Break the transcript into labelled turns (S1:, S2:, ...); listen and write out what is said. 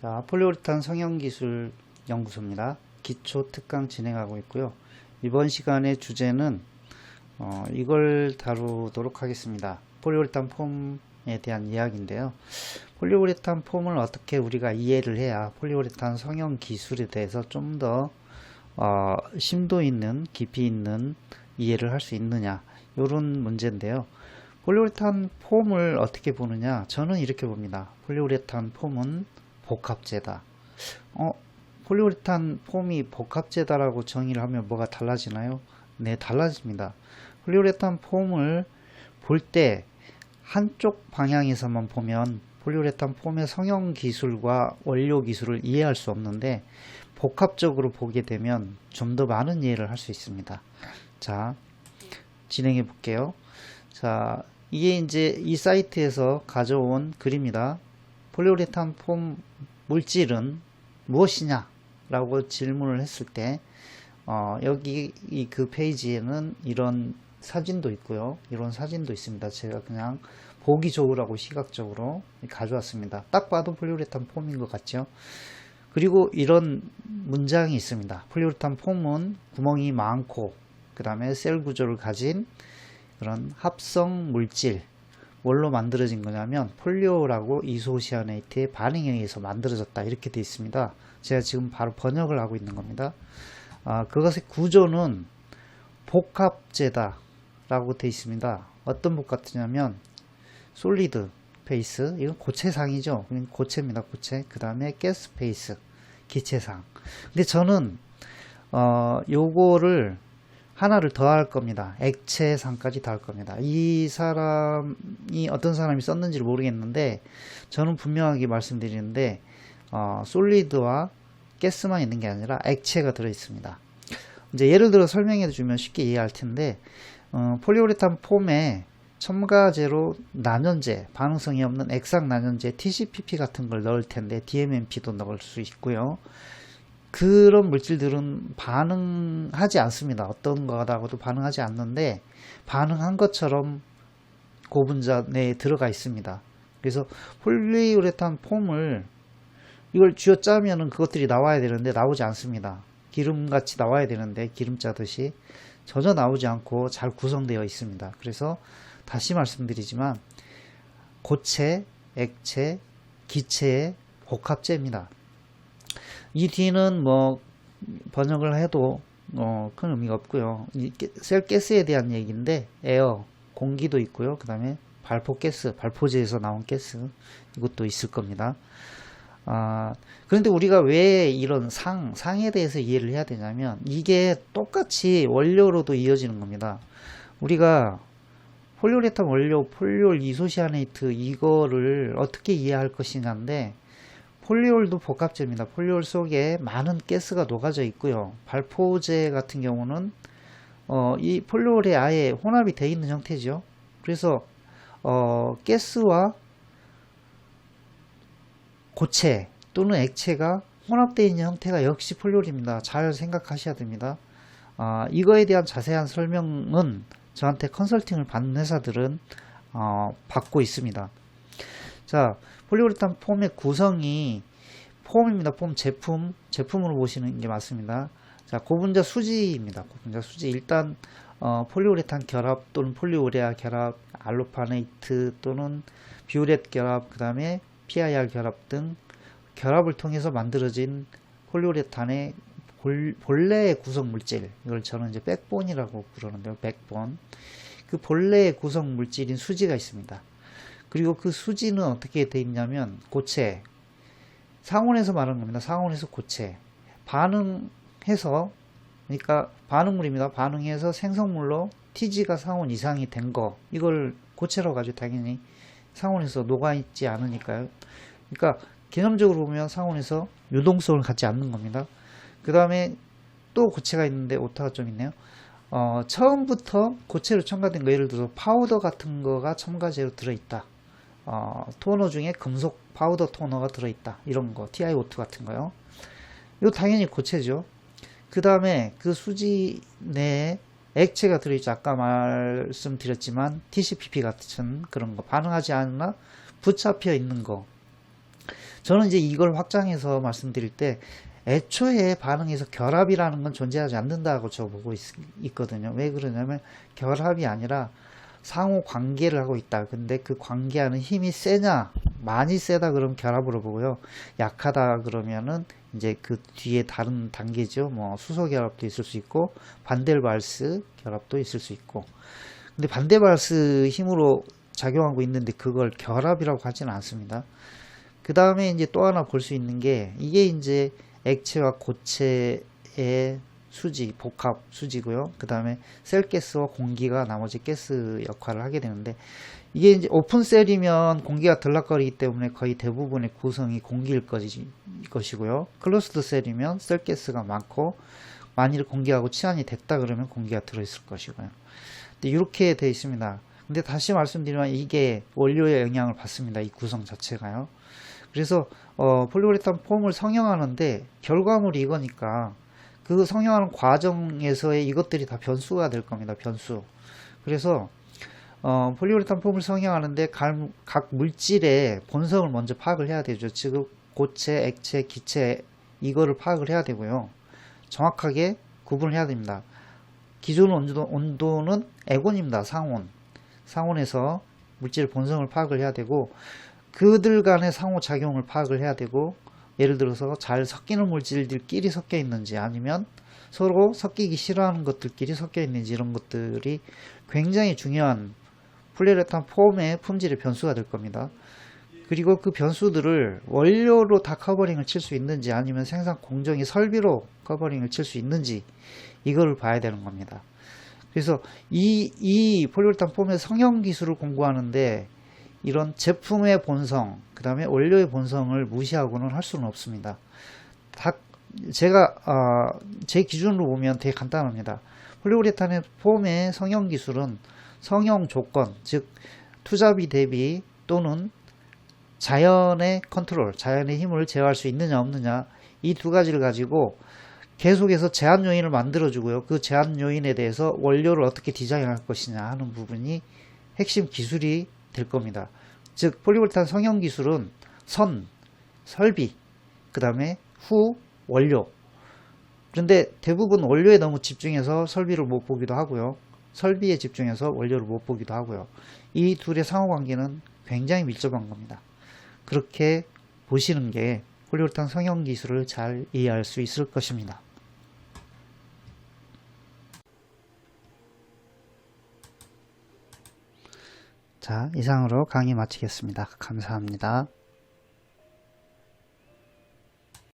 S1: 자, 폴리우레탄 성형기술 연구소입니다. 기초 특강 진행하고 있고요. 이번 시간의 주제는 이걸 다루도록 하겠습니다. 폴리우레탄 폼에 대한 이야기인데요. 폴리우레탄 폼을 어떻게 우리가 이해를 해야 폴리우레탄 성형 기술에 대해서 좀 더 심도 있는, 깊이 있는 이해를 할 수 있느냐, 이런 문제인데요. 폴리우레탄 폼을 어떻게 보느냐, 저는 이렇게 봅니다. 폴리우레탄 폼은 복합재다. 폴리우레탄 폼이 복합재다라고 정의를 하면 뭐가 달라지나요? 네, 달라집니다. 폴리우레탄 폼을 볼 때 한쪽 방향에서만 보면 폴리우레탄 폼의 성형 기술과 원료 기술을 이해할 수 없는데, 복합적으로 보게 되면 좀 더 많은 이해를 할 수 있습니다. 자, 진행해 볼게요. 자, 이게 이제 이 사이트에서 가져온 글입니다. 폴리우레탄 폼 물질은 무엇이냐? 라고 질문을 했을 때, 여기 그 페이지에는 이런 사진도 있고요. 이런 사진도 있습니다. 제가 그냥 보기 좋으라고 시각적으로 가져왔습니다. 딱 봐도 폴리우레탄 폼인 것 같죠? 그리고 이런 문장이 있습니다. 폴리우레탄 폼은 구멍이 많고, 그 다음에 셀 구조를 가진 그런 합성 물질, 뭘로 만들어진 거냐면 폴리오라고 이소시아네이트의 반응에 의해서 만들어졌다, 이렇게 되어 있습니다. 제가 지금 바로 번역을 하고 있는 겁니다. 그것의 구조는 복합재다 라고 되어 있습니다. 어떤 복합재냐면 솔리드 페이스, 이건 고체상이죠. 고체입니다. 고체. 그 다음에 가스 페이스, 기체상. 근데 저는 요거를 하나를 더 할 겁니다. 액체상까지 다 할 겁니다. 이 사람이 어떤 사람이 썼는지 모르겠는데, 저는 분명하게 말씀드리는데 솔리드와 가스만 있는 게 아니라 액체가 들어 있습니다. 이제 예를 들어 설명해 주면 쉽게 이해할 텐데, 폴리우레탄 폼에 첨가제로 난연제, 반응성이 없는 액상 난연제 TCPP 같은 걸 넣을 텐데, DMMP도 넣을 수 있고요. 그런 물질들은 반응하지 않습니다. 어떤 거라고도 반응하지 않는데, 반응한 것처럼 고분자 내에 들어가 있습니다. 그래서 폴리우레탄 폼을 이걸 쥐어짜면은 그것들이 나와야 되는데 나오지 않습니다. 기름같이 나와야 되는데 기름 짜듯이 전혀 나오지 않고 잘 구성되어 있습니다. 그래서 다시 말씀드리지만 고체, 액체, 기체의 복합체입니다. 이 뒤는 뭐 번역을 해도 큰 의미가 없고요. 셀 가스에 대한 얘기인데, 에어, 공기도 있고요. 그 다음에 발포 가스, 발포제에서 나온 가스, 이것도 있을 겁니다. 그런데 우리가 왜 이런 상에 대해서 이해를 해야 되냐면, 이게 똑같이 원료로도 이어지는 겁니다. 우리가 폴리우레탄 원료, 폴리올 이소시아네이트, 이거를 어떻게 이해할 것이냐인데, 폴리올도 복합제입니다. 폴리올 속에 많은 가스가 녹아져 있고요. 발포제 같은 경우는 이 폴리올에 아예 혼합이 되어 있는 형태죠. 그래서 가스와 고체 또는 액체가 혼합되어 있는 형태가 역시 폴리올입니다. 잘 생각하셔야 됩니다. 이거에 대한 자세한 설명은 저한테 컨설팅을 받는 회사들은 받고 있습니다. 자, 폴리우레탄 폼의 구성이 폼입니다. 폼 제품으로 보시는 게 맞습니다. 자, 고분자 수지입니다. 고분자 수지. 일단 폴리우레탄 결합 또는 폴리우레아 결합, 알로파네이트 또는 비우렛 결합, 그 다음에 PIR 결합 등 결합을 통해서 만들어진 폴리우레탄의 본래의 구성 물질, 이걸 저는 이제 백본이라고 부르는데요. 백본. 그 본래의 구성 물질인 수지가 있습니다. 그리고 그 수지는 어떻게 되어 있냐면 고체, 상온에서 말하는 겁니다. 상온에서 고체, 반응해서, 그러니까 반응물입니다. 반응해서 생성물로 Tg가 상온 이상이 된 거, 이걸 고체라고 하죠. 당연히 상온에서 녹아있지 않으니까요. 그러니까 개념적으로 보면 상온에서 유동성을 갖지 않는 겁니다. 그 다음에 또 고체가 있는데 오타가 좀 있네요. 처음부터 고체로 첨가된 거, 예를 들어서 파우더 같은 거가 첨가제로 들어있다. 토너 중에 금속 파우더 토너가 들어있다. 이런 거, TiO2 같은 거요. 이거 당연히 고체죠. 그 다음에 그 수지 내에 액체가 들어있죠. 아까 말씀드렸지만 TCPP 같은 그런 거, 반응하지 않으나 붙잡혀 있는 거, 저는 이제 이걸 확장해서 말씀드릴 때 애초에 반응에서 결합이라는 건 존재하지 않는다고 저 보고 있거든요. 왜 그러냐면 결합이 아니라 상호 관계를 하고 있다. 근데 그 관계하는 힘이 세냐, 많이 세다 그러면 결합으로 보고요. 약하다 그러면은 이제 그 뒤에 다른 단계죠. 뭐 수소 결합도 있을 수 있고 반델발스 결합도 있을 수 있고. 근데 반대발스 힘으로 작용하고 있는데 그걸 결합이라고 하지는 않습니다. 그 다음에 이제 또 하나 볼 수 있는 게 이게 이제 액체와 고체의 수지, 복합 수지고요. 그 다음에 셀가스와 공기가 나머지 가스 역할을 하게 되는데 이게 이제 오픈셀이면 공기가 들락거리기 때문에 거의 대부분의 구성이 공기일 것이고요. 클로스드 셀이면 셀가스가 많고 만일 공기하고 치환이 됐다 그러면 공기가 들어있을 것이고요. 이렇게 되어 있습니다. 근데 다시 말씀드리면 이게 원료의 영향을 받습니다. 이 구성 자체가요. 그래서 폴리우레탄 폼을 성형하는데 결과물이 이거니까 그 성형하는 과정에서의 이것들이 다 변수가 될 겁니다. 변수. 그래서 폴리우레탄 폼을 성형하는데 각 물질의 본성을 먼저 파악을 해야 되죠. 즉 고체, 액체, 기체 이거를 파악을 해야 되고요. 정확하게 구분을 해야 됩니다. 기존 온도는 에곤입니다. 상온. 상온에서 물질의 본성을 파악을 해야 되고 그들 간의 상호작용을 파악을 해야 되고 예를 들어서 잘 섞이는 물질들끼리 섞여 있는지 아니면 서로 섞이기 싫어하는 것들끼리 섞여 있는지 이런 것들이 굉장히 중요한 폴리우레탄 폼의 품질의 변수가 될 겁니다. 그리고 그 변수들을 원료로 다 커버링을 칠 수 있는지 아니면 생산 공정의 설비로 커버링을 칠 수 있는지 이거를 봐야 되는 겁니다. 그래서 이 폴리우레탄 폼의 성형 기술을 공부하는데 이런 제품의 본성, 그 다음에 원료의 본성을 무시하고는 할 수는 없습니다. 제가 제 기준으로 보면 되게 간단합니다. 폴리우레탄의 폼의 성형 기술은 성형 조건, 즉 투자비 대비 또는 자연의 컨트롤, 자연의 힘을 제어할 수 있느냐 없느냐 이 두 가지를 가지고 계속해서 제한 요인을 만들어주고요. 그 제한 요인에 대해서 원료를 어떻게 디자인할 것이냐 하는 부분이 핵심 기술이 될 겁니다. 즉 폴리우레탄 성형 기술은 선, 설비, 그 다음에 후, 원료. 그런데 대부분 원료에 너무 집중해서 설비를 못 보기도 하고요. 설비에 집중해서 원료를 못 보기도 하고요. 이 둘의 상호관계는 굉장히 밀접한 겁니다. 그렇게 보시는 게 폴리우레탄 성형 기술을 잘 이해할 수 있을 것입니다. 자, 이상으로 강의 마치겠습니다. 감사합니다.